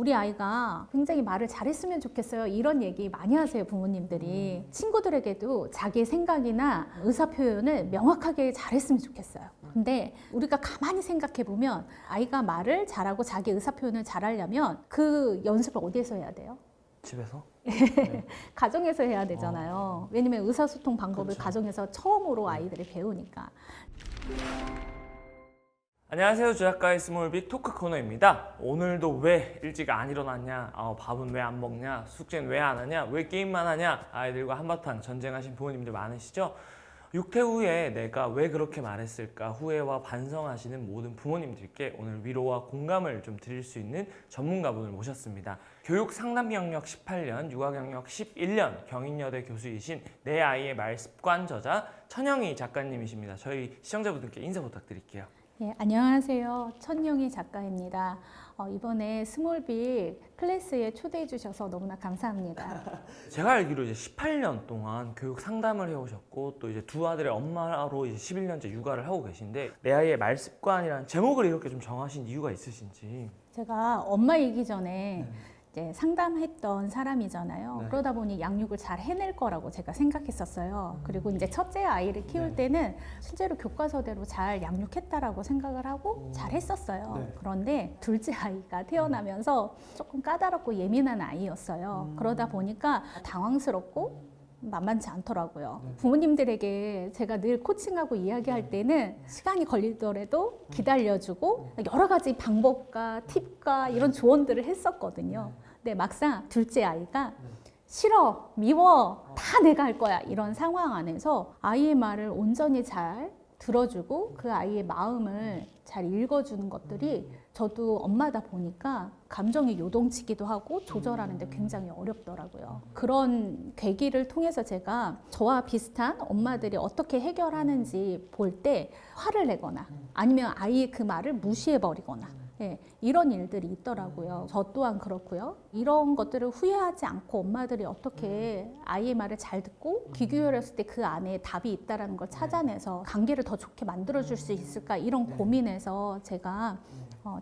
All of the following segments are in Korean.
우리 아이가 굉장히 말을 잘했으면 좋겠어요. 이런 얘기 많이 하세요, 부모님들이. 친구들에게도 자기 생각이나 의사 표현을 명확하게 잘했으면 좋겠어요. 근데 우리가 가만히 생각해 보면 아이가 말을 잘하고 자기 의사 표현을 잘하려면 그 연습을 어디에서 해야 돼요? 집에서? 가정에서 해야 되잖아요. 왜냐면 의사소통 방법을 그렇죠. 가정에서 처음으로 아이들이 배우니까. 안녕하세요. 조작가의 스몰빅 토크 코너입니다. 오늘도 왜 일찍 안 일어났냐, 밥은 왜 안 먹냐, 숙제는 왜 안 하냐, 왜 게임만 하냐, 아이들과 한바탕 전쟁하신 부모님들 많으시죠? 6태 후에 내가 왜 그렇게 말했을까 후회와 반성하시는 모든 부모님들께 오늘 위로와 공감을 좀 드릴 수 있는 전문가분을 모셨습니다. 교육 상담 경력 18년, 육아 경력 11년, 경인여대 교수이신 내 아이의 말습관 저자 천영희 작가님이십니다. 저희 시청자분들께 인사 부탁드릴게요. 예, 안녕하세요. 천영희 작가입니다. 이번에 스몰빅 클래스에 초대해 주셔서 너무나 감사합니다. 제가 알기로 이제 18년 동안 교육 상담을 해오셨고 또 이제 두 아들의 엄마로 이제 11년째 육아를 하고 계신데 내 아이의 말습관이라는 제목을 이렇게 좀 정하신 이유가 있으신지. 제가 엄마이기 전에 이제 상담했던 사람이잖아요. 네. 그러다 보니 양육을 잘 해낼 거라고 제가 생각했었어요. 그리고 이제 첫째 아이를 키울 때는 실제로 교과서대로 잘 양육했다라고 생각을 하고 잘 했었어요. 네. 그런데 둘째 아이가 태어나면서 조금 까다롭고 예민한 아이였어요. 그러다 보니까 당황스럽고 만만치 않더라고요. 부모님들에게 제가 늘 코칭하고 이야기할 때는 시간이 걸리더라도 기다려주고 여러 가지 방법과 팁과 이런 조언들을 했었거든요. 근데 막상 둘째 아이가 싫어, 미워, 다 내가 할 거야 이런 상황 안에서 아이의 말을 온전히 잘 들어주고 그 아이의 마음을 잘 읽어주는 것들이 저도 엄마다 보니까 감정이 요동치기도 하고 조절하는 데 굉장히 어렵더라고요. 그런 계기를 통해서 제가 저와 비슷한 엄마들이 어떻게 해결하는지 볼 때 화를 내거나 아니면 아이의 그 말을 무시해버리거나 예, 이런 일들이 있더라고요. 저 또한 그렇고요. 이런 것들을 후회하지 않고 엄마들이 어떻게 아이의 말을 잘 듣고 귀 기울였을 때 그 안에 답이 있다는 걸 찾아내서 관계를 더 좋게 만들어줄 수 있을까 이런 고민에서 제가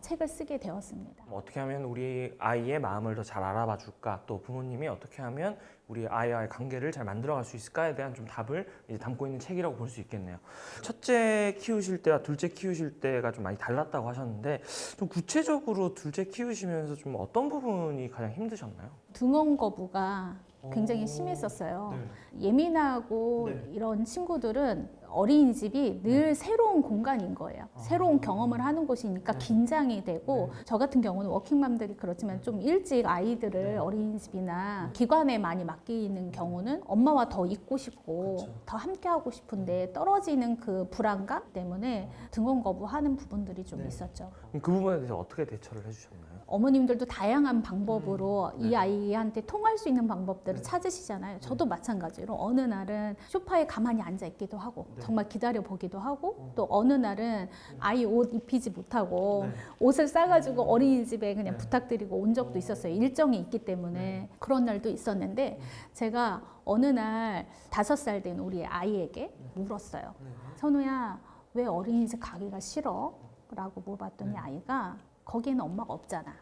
책을 쓰게 되었습니다. 어떻게 하면 우리 아이의 마음을 더 잘 알아봐 줄까? 또 부모님이 어떻게 하면 우리 아이와의 관계를 잘 만들어갈 수 있을까에 대한 좀 답을 이제 담고 있는 책이라고 볼 수 있겠네요. 첫째 키우실 때와 둘째 키우실 때가 좀 많이 달랐다고 하셨는데 좀 구체적으로 둘째 키우시면서 좀 어떤 부분이 가장 힘드셨나요? 등원 거부가 굉장히 심했었어요. 예민하고 이런 친구들은 어린이집이 늘 새로운 공간인 거예요. 새로운 경험을 하는 곳이니까 긴장이 되고 저 같은 경우는 워킹맘들이 그렇지만 좀 일찍 아이들을 어린이집이나 기관에 많이 맡기는 경우는 엄마와 더 있고 싶고 더 함께 하고 싶은데 떨어지는 그 불안감 때문에 등원 거부하는 부분들이 좀 있었죠. 그럼 그 부분에 대해서 어떻게 대처를 해주셨나요? 어머님들도 다양한 방법으로 이 아이한테 통할 수 있는 방법들을 찾으시잖아요. 저도 마찬가지로 어느 날은 소파에 가만히 앉아 있기도 하고 정말 기다려 보기도 하고 또 어느 날은 아이 옷 입히지 못하고 옷을 싸가지고 어린이집에 그냥 부탁드리고 온 적도 있었어요. 일정이 있기 때문에 그런 날도 있었는데 제가 어느 날 5살 된 우리 아이에게 물었어요. 선우야, 왜 어린이집 가기가 싫어? 라고 물어봤더니 아이가 거기에는 엄마가 없잖아.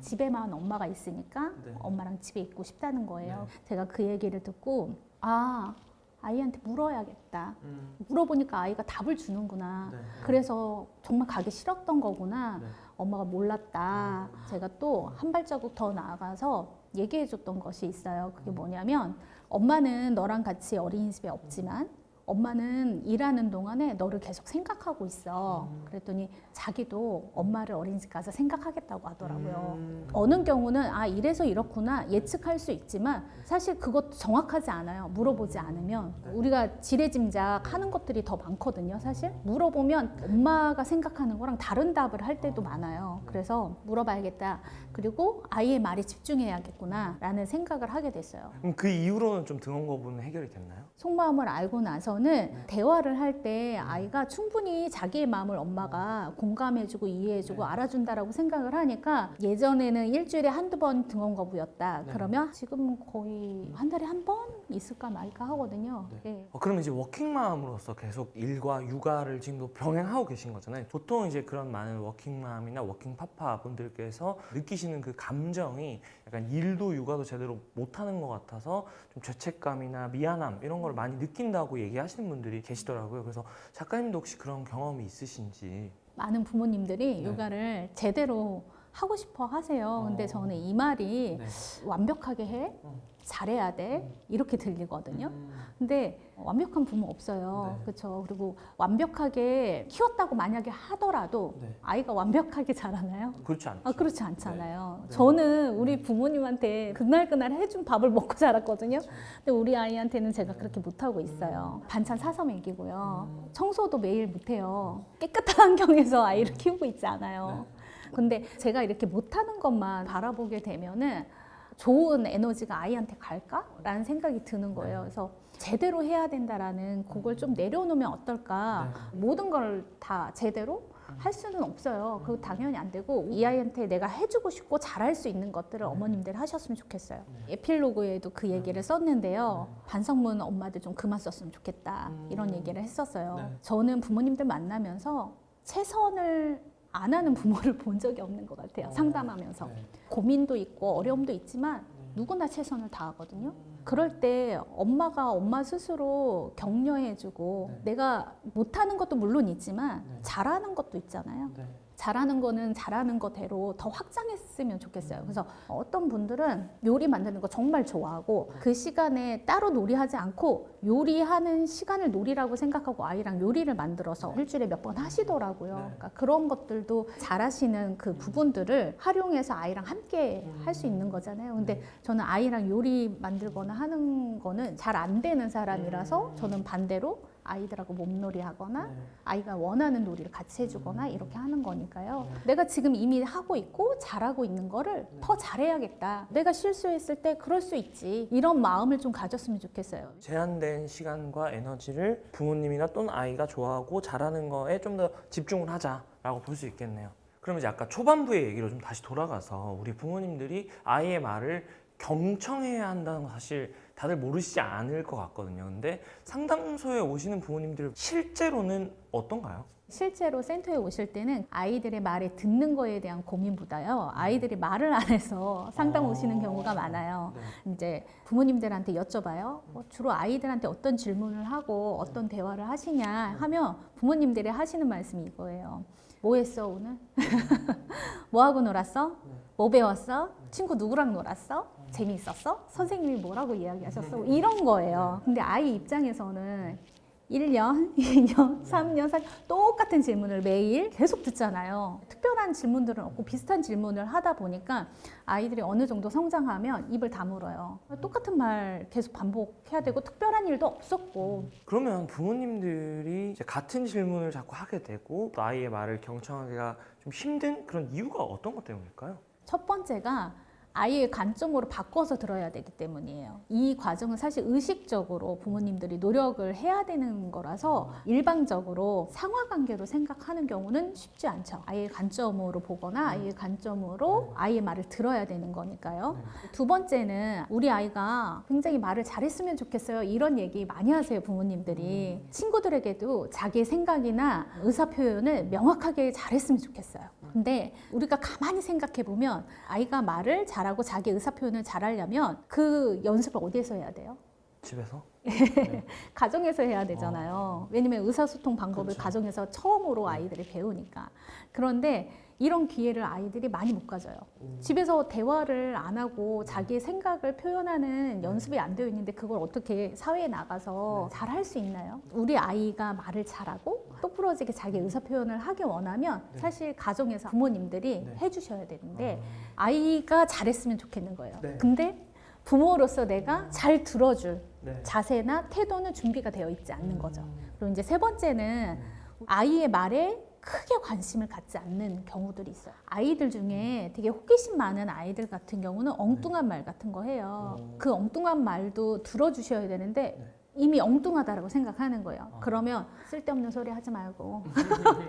집에만 엄마가 있으니까 엄마랑 집에 있고 싶다는 거예요. 제가 그 얘기를 듣고 아이한테 물어야겠다. 물어보니까 아이가 답을 주는구나. 그래서 정말 가기 싫었던 거구나. 엄마가 몰랐다. 제가 또 한 발자국 더 나아가서 얘기해 줬던 것이 있어요. 그게 뭐냐면 엄마는 너랑 같이 어린이집에 없지만 엄마는 일하는 동안에 너를 계속 생각하고 있어. 그랬더니 자기도 엄마를 어린이집 가서 생각하겠다고 하더라고요. 어느 경우는 이래서 이렇구나 예측할 수 있지만 사실 그것도 정확하지 않아요. 물어보지 않으면. 우리가 지레짐작 하는 것들이 더 많거든요. 사실 물어보면 엄마가 생각하는 거랑 다른 답을 할 때도 많아요. 그래서 물어봐야겠다. 그리고 아이의 말에 집중해야겠구나 라는 생각을 하게 됐어요. 그럼 그 이후로는 좀 등원 거부는 해결이 됐나요? 속마음을 알고 나서 저는 대화를 할 때 아이가 충분히 자기의 마음을 엄마가 공감해주고 이해해주고 알아준다라고 생각을 하니까 예전에는 일주일에 한두 번 등원 거부였다. 그러면 지금 거의 한 달에 한 번 있을까 말까 하거든요. 네. 그러면 이제 워킹맘으로서 계속 일과 육아를 지금도 병행하고 계신 거잖아요. 보통 이제 그런 많은 워킹맘이나 워킹파파 분들께서 느끼시는 그 감정이 약간 일도 육아도 제대로 못하는 것 같아서 좀 죄책감이나 미안함 이런 걸 많이 느낀다고 얘기하시는 분들이 계시더라고요. 그래서 작가님도 혹시 그런 경험이 있으신지? 많은 부모님들이 육아를 제대로 하고 싶어 하세요. 근데 저는 이 말이 완벽하게 해? 잘해야 돼? 이렇게 들리거든요. 근데 완벽한 부모 없어요. 그렇죠. 그리고 완벽하게 키웠다고 만약에 하더라도 아이가 완벽하게 자라나요? 그렇지 않죠. 그렇지 않잖아요. 저는 우리 부모님한테 그날 해준 밥을 먹고 자랐거든요. 근데 우리 아이한테는 제가 그렇게 못하고 있어요. 반찬 사서 먹이고요. 청소도 매일 못해요. 깨끗한 환경에서 아이를 키우고 있지 않아요. 근데 제가 이렇게 못하는 것만 바라보게 되면은 좋은 에너지가 아이한테 갈까라는 생각이 드는 거예요. 그래서 제대로 해야 된다라는 그걸 좀 내려놓으면 어떨까. 모든 걸 다 제대로 할 수는 없어요. 그거 당연히 안 되고 이 아이한테 내가 해주고 싶고 잘할 수 있는 것들을 어머님들 하셨으면 좋겠어요. 에필로그에도 그 얘기를 썼는데요. 반성문 엄마들 좀 그만 썼으면 좋겠다. 이런 얘기를 했었어요. 저는 부모님들 만나면서 최선을 안 하는 부모를 본 적이 없는 것 같아요. 상담하면서. 고민도 있고 어려움도 있지만 누구나 최선을 다하거든요. 그럴 때 엄마가 엄마 스스로 격려해주고 내가 못하는 것도 물론 있지만 잘하는 것도 있잖아요. 잘하는 거는 잘하는 거대로 더 확장했으면 좋겠어요. 그래서 어떤 분들은 요리 만드는 거 정말 좋아하고 그 시간에 따로 놀이하지 않고 요리하는 시간을 놀이라고 생각하고 아이랑 요리를 만들어서 일주일에 몇 번 하시더라고요. 그러니까 그런 것들도 잘하시는 그 부분들을 활용해서 아이랑 함께 할 수 있는 거잖아요. 근데 저는 아이랑 요리 만들거나 하는 거는 잘 안 되는 사람이라서 저는 반대로 아이들하고 몸놀이 하거나 아이가 원하는 놀이를 같이 해주거나 이렇게 하는 거니까요. 내가 지금 이미 하고 있고 잘하고 있는 거를 더 잘해야겠다. 내가 실수했을 때 그럴 수 있지. 이런 마음을 좀 가졌으면 좋겠어요. 제한된 시간과 에너지를 부모님이나 또는 아이가 좋아하고 잘하는 거에 좀 더 집중을 하자라고 볼 수 있겠네요. 그럼 이제 아까 초반부의 얘기로 좀 다시 돌아가서 우리 부모님들이 아이의 말을 경청해야 한다는 거 사실 다들 모르시지 않을 것 같거든요. 근데 상담소에 오시는 부모님들 실제로는 어떤가요? 실제로 센터에 오실 때는 아이들의 말에 듣는 거에 대한 고민보다요. 아이들이 말을 안 해서 상담 오시는 경우가 많아요. 이제 부모님들한테 여쭤봐요. 주로 아이들한테 어떤 질문을 하고 어떤 대화를 하시냐 하면 부모님들이 하시는 말씀이 이거예요. 뭐 했어 오늘? 뭐 하고 놀았어? 뭐 배웠어? 친구 누구랑 놀았어? 재미있었어? 선생님이 뭐라고 이야기하셨어? 이런 거예요. 근데 아이 입장에서는 1년, 2년, 3년, 4년 똑같은 질문을 매일 계속 듣잖아요. 특별한 질문들은 없고 비슷한 질문을 하다 보니까 아이들이 어느 정도 성장하면 입을 다물어요. 똑같은 말 계속 반복해야 되고 특별한 일도 없었고. 그러면 부모님들이 이제 같은 질문을 자꾸 하게 되고 또 아이의 말을 경청하기가 좀 힘든 그런 이유가 어떤 것 때문일까요? 첫 번째가 아이의 관점으로 바꿔서 들어야 되기 때문이에요. 이 과정은 사실 의식적으로 부모님들이 노력을 해야 되는 거라서 일방적으로 상하관계로 생각하는 경우는 쉽지 않죠. 아이의 관점으로 보거나 아이의 관점으로 아이의 말을 들어야 되는 거니까요. 두 번째는 우리 아이가 굉장히 말을 잘했으면 좋겠어요. 이런 얘기 많이 하세요, 부모님들이. 친구들에게도 자기의 생각이나 의사표현을 명확하게 잘했으면 좋겠어요. 근데 우리가 가만히 생각해 보면 아이가 말을 잘하고 자기 의사표현을 잘하려면 그 연습을 어디에서 해야 돼요? 집에서? 가정에서 해야 되잖아요. 왜냐면 의사소통 방법을 그렇죠. 가정에서 처음으로 아이들이 배우니까. 그런데 이런 기회를 아이들이 많이 못 가져요. 집에서 대화를 안 하고 자기의 생각을 표현하는 연습이 안 되어 있는데 그걸 어떻게 사회에 나가서 잘 할 수 있나요? 우리 아이가 말을 잘하고 똑부러지게 자기 의사표현을 하기 원하면 사실 가정에서 부모님들이 해주셔야 되는데 아이가 잘했으면 좋겠는 거예요. 근데 부모로서 내가 잘 들어줄 자세나 태도는 준비가 되어 있지 않는 거죠. 그리고 이제 세 번째는 아이의 말에 크게 관심을 갖지 않는 경우들이 있어요. 아이들 중에 되게 호기심 많은 아이들 같은 경우는 엉뚱한 말 같은 거 해요. 그 엉뚱한 말도 들어주셔야 되는데 이미 엉뚱하다라고 생각하는 거예요. 그러면 쓸데없는 소리 하지 말고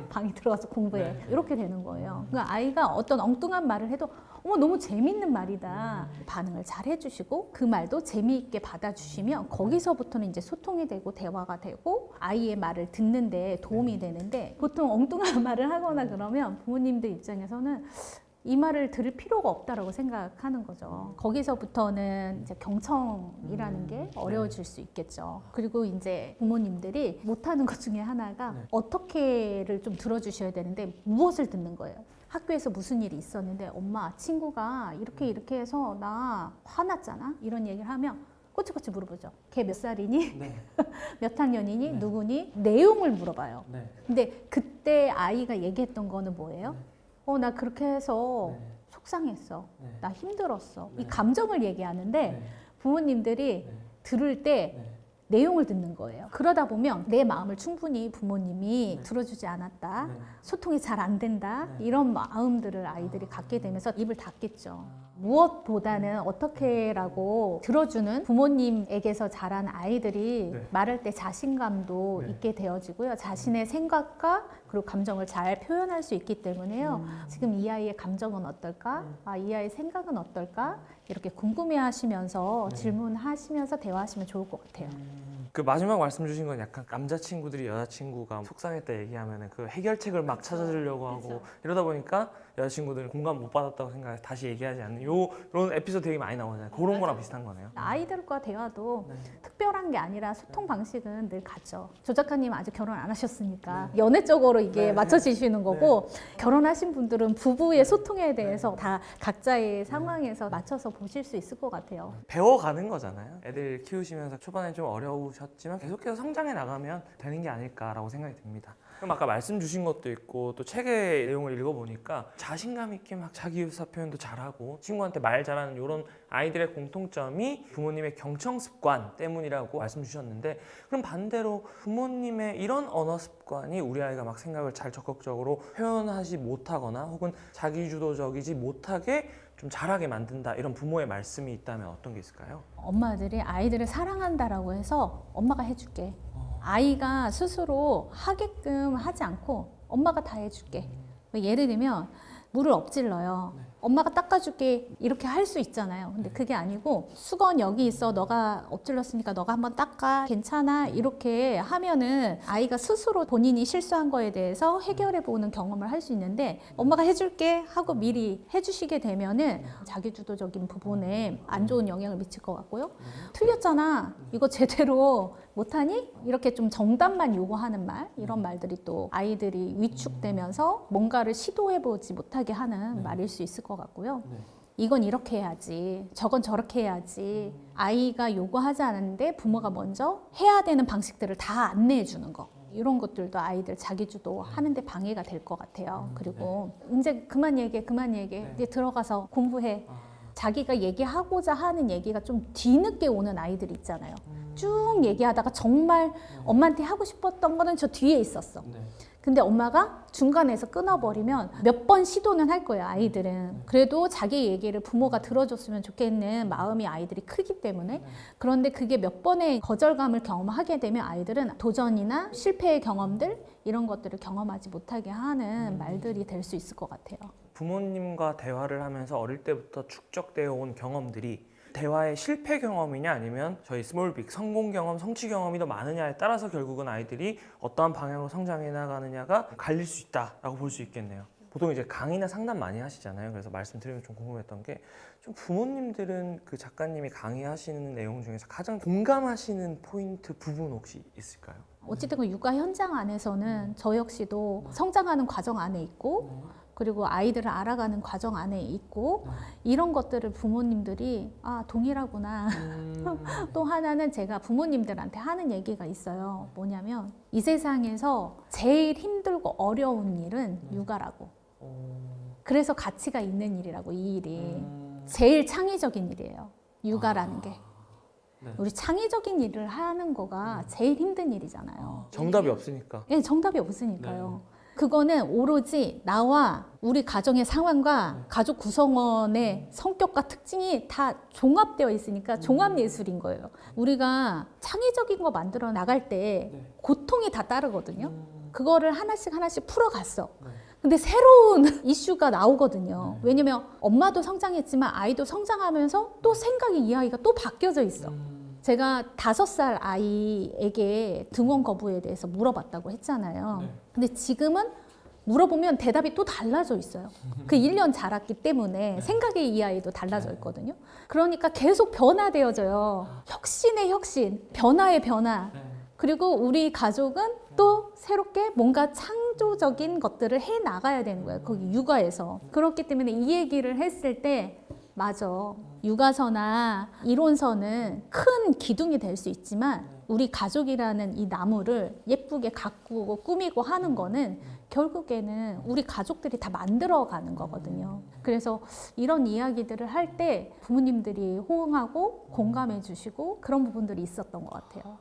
방에 들어가서 공부해. 이렇게 되는 거예요. 그러니까 아이가 어떤 엉뚱한 말을 해도 어머 너무 재밌는 말이다. 반응을 잘 해주시고 그 말도 재미있게 받아주시면 거기서부터는 이제 소통이 되고 대화가 되고 아이의 말을 듣는데 도움이 되는데 보통 엉뚱한 말을 하거나 그러면 부모님들 입장에서는 이 말을 들을 필요가 없다라고 생각하는 거죠. 거기서부터는 이제 경청이라는 게 어려워질 수 있겠죠. 그리고 이제 부모님들이 못하는 것 중에 하나가 어떻게를 좀 들어주셔야 되는데 무엇을 듣는 거예요. 학교에서 무슨 일이 있었는데 엄마 친구가 이렇게 해서 나 화났잖아 이런 얘기를 하면 꼬치꼬치 물어보죠. 걔 몇 살이니? 네. 몇 학년이니? 네. 누구니? 내용을 물어봐요. 네. 근데 그때 아이가 얘기했던 거는 뭐예요? 나 그렇게 해서 네. 속상했어. 네. 나 힘들었어. 네. 이 감정을 얘기하는데 네. 부모님들이 네. 들을 때 네. 내용을 듣는 거예요. 그러다 보면 내 마음을 충분히 부모님이 네. 들어주지 않았다. 네. 소통이 잘 안 된다. 네. 이런 마음들을 아이들이 갖게 되면서 입을 닫겠죠. 무엇보다는 어떻게라고 들어주는 부모님에게서 자란 아이들이 네. 말할 때 자신감도 네. 있게 되어지고요. 자신의 생각과 그리고 감정을 잘 표현할 수 있기 때문에요. 지금 이 아이의 감정은 어떨까? 이 아이의 생각은 어떨까? 이렇게 궁금해하시면서 질문하시면서 대화하시면 좋을 것 같아요. 그 마지막 말씀 주신 건 약간 남자친구들이 여자친구가 속상했다 얘기하면 그 해결책을 막 찾아주려고 하고 이러다 보니까 여자친구들은 공감 못 받았다고 생각해서 다시 얘기하지 않는 이런 에피소드 되게 많이 나오잖아요. 그런 거랑 비슷한 거네요. 아이들과 대화도 네. 특별한 게 아니라 소통 방식은 늘 같죠. 조 작가님 아직 결혼 안 하셨으니까 연애적으로 이게 네. 맞춰지시는 거고 결혼하신 분들은 부부의 소통에 대해서 다 각자의 상황에서 맞춰서 보실 수 있을 것 같아요. 배워가는 거잖아요. 애들 키우시면서 초반에 좀 어려우셨지만 계속해서 성장해 나가면 되는 게 아닐까라고 생각이 듭니다. 그럼 아까 말씀 주신 것도 있고 또 책의 내용을 읽어보니까 자신감 있게 막 자기 의사 표현도 잘하고 친구한테 말 잘하는 이런 아이들의 공통점이 부모님의 경청 습관 때문이라고 말씀 주셨는데 그럼 반대로 부모님의 이런 언어 습관이 우리 아이가 막 생각을 잘 적극적으로 표현하지 못하거나 혹은 자기주도적이지 못하게 좀 잘하게 만든다 이런 부모의 말씀이 있다면 어떤 게 있을까요? 엄마들이 아이들을 사랑한다라고 해서 엄마가 해줄게. 아이가 스스로 하게끔 하지 않고 엄마가 다 해줄게. 예를 들면 물을 엎질러요. 엄마가 닦아줄게 이렇게 할 수 있잖아요. 근데 그게 아니고 수건 여기 있어. 너가 엎질렀으니까 너가 한번 닦아. 괜찮아. 이렇게 하면은 아이가 스스로 본인이 실수한 거에 대해서 해결해 보는 경험을 할 수 있는데 엄마가 해줄게 하고 미리 해주시게 되면은 자기주도적인 부분에 안 좋은 영향을 미칠 것 같고요. 틀렸잖아. 이거 제대로 못하니? 이렇게 좀 정답만 요구하는 말 이런 말들이 또 아이들이 위축되면서 뭔가를 시도해보지 못하게 하는 말일 수 있을 것 같고요. 이건 이렇게 해야지 저건 저렇게 해야지 아이가 요구하지 않았는데 부모가 먼저 해야 되는 방식들을 다 안내해 주는 거 이런 것들도 아이들 자기주도 하는데 방해가 될 것 같아요. 그리고 이제 그만 얘기해 이제 들어가서 공부해. 자기가 얘기하고자 하는 얘기가 좀 뒤늦게 오는 아이들이 있잖아요. 쭉 얘기하다가 정말 엄마한테 하고 싶었던 거는 저 뒤에 있었어. 근데 엄마가 중간에서 끊어버리면 몇 번 시도는 할 거예요, 아이들은. 그래도 자기 얘기를 부모가 들어줬으면 좋겠는 마음이 아이들이 크기 때문에. 그런데 그게 몇 번의 거절감을 경험하게 되면 아이들은 도전이나 실패의 경험들 이런 것들을 경험하지 못하게 하는 말들이 될 수 있을 것 같아요. 부모님과 대화를 하면서 어릴 때부터 축적되어 온 경험들이 대화의 실패 경험이냐 아니면 저희 스몰빅 성공 경험, 성취 경험이 더 많으냐에 따라서 결국은 아이들이 어떠한 방향으로 성장해 나가느냐가 갈릴 수 있다라고 볼 수 있겠네요. 보통 이제 강의나 상담 많이 하시잖아요. 그래서 말씀드리면 좀 궁금했던 게 좀 부모님들은 그 작가님이 강의하시는 내용 중에서 가장 공감하시는 포인트 부분 혹시 있을까요? 어쨌든 육아 현장 안에서는 저 역시도 성장하는 과정 안에 있고 그리고 아이들을 알아가는 과정 안에 있고 이런 것들을 부모님들이 동일하구나. 또 하나는 제가 부모님들한테 하는 얘기가 있어요. 뭐냐면 이 세상에서 제일 힘들고 어려운 일은 육아라고. 그래서 가치가 있는 일이라고 이 일이. 제일 창의적인 일이에요. 육아라는 게. 네. 우리 창의적인 일을 하는 거가 제일 힘든 일이잖아요. 정답이 없으니까. 네, 정답이 없으니까요. 그거는 오로지 나와 우리 가정의 상황과 가족 구성원의 성격과 특징이 다 종합되어 있으니까 종합 예술인 거예요. 우리가 창의적인 거 만들어 나갈 때 고통이 다 따르거든요. 그거를 하나씩 하나씩 풀어갔어. 근데 새로운 이슈가 나오거든요. 왜냐면 엄마도 성장했지만 아이도 성장하면서 또 생각이 이야기가 또 바뀌어져 있어. 제가 5살 아이에게 등원 거부에 대해서 물어봤다고 했잖아요. 근데 지금은 물어보면 대답이 또 달라져 있어요. 그 1년 자랐기 때문에 생각의 이야기도 달라져 있거든요. 그러니까 계속 변화되어져요. 혁신의 혁신, 변화의 변화. 그리고 우리 가족은 또 새롭게 뭔가 창조적인 것들을 해 나가야 되는 거예요. 거기 육아에서. 그렇기 때문에 이 얘기를 했을 때 맞아. 육아서나 이론서는 큰 기둥이 될 수 있지만 우리 가족이라는 이 나무를 예쁘게 가꾸고 꾸미고 하는 거는 결국에는 우리 가족들이 다 만들어가는 거거든요. 그래서 이런 이야기들을 할 때 부모님들이 호응하고 공감해 주시고 그런 부분들이 있었던 것 같아요.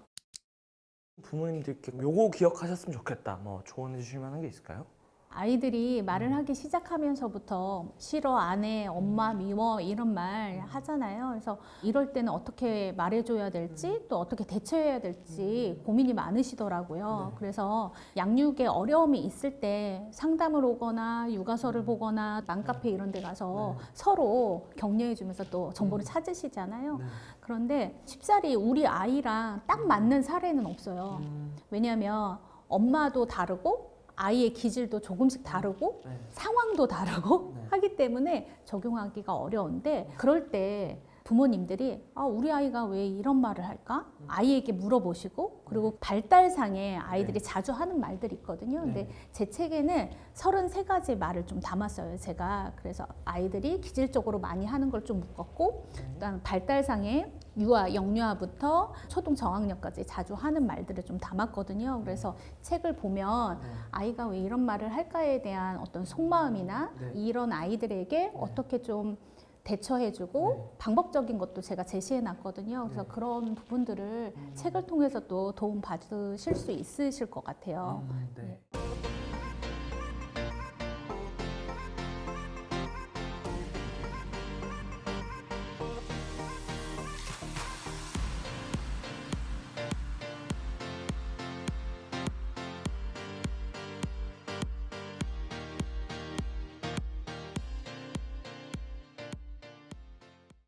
부모님들께 요거 기억하셨으면 좋겠다. 뭐 조언해 주실 만한 게 있을까요? 아이들이 말을 하기 시작하면서부터 싫어, 안 해, 엄마 미워 이런 말 하잖아요. 그래서 이럴 때는 어떻게 말해줘야 될지 또 어떻게 대처해야 될지 고민이 많으시더라고요. 그래서 양육에 어려움이 있을 때 상담을 오거나 육아서를 보거나 맘카페 이런 데 가서 서로 격려해주면서 또 정보를 찾으시잖아요. 그런데 쉽사리 우리 아이랑 딱 맞는 사례는 없어요. 왜냐하면 엄마도 다르고 아이의 기질도 조금씩 다르고 상황도 다르고 하기 때문에 적용하기가 어려운데 그럴 때 부모님들이 우리 아이가 왜 이런 말을 할까? 아이에게 물어보시고 그리고 발달상에 아이들이 자주 하는 말들이 있거든요. 근데 제 책에는 33가지 말을 좀 담았어요. 제가 그래서 아이들이 기질적으로 많이 하는 걸 좀 묶었고 그다음 발달상에 유아, 영유아부터 초등 저학년까지 자주 하는 말들을 좀 담았거든요. 그래서 책을 보면 아이가 왜 이런 말을 할까에 대한 어떤 속마음이나 이런 아이들에게 어떻게 좀 대처해주고 방법적인 것도 제가 제시해놨거든요. 그래서 그런 부분들을 책을 통해서 또 도움 받으실 수 있으실 것 같아요. 네.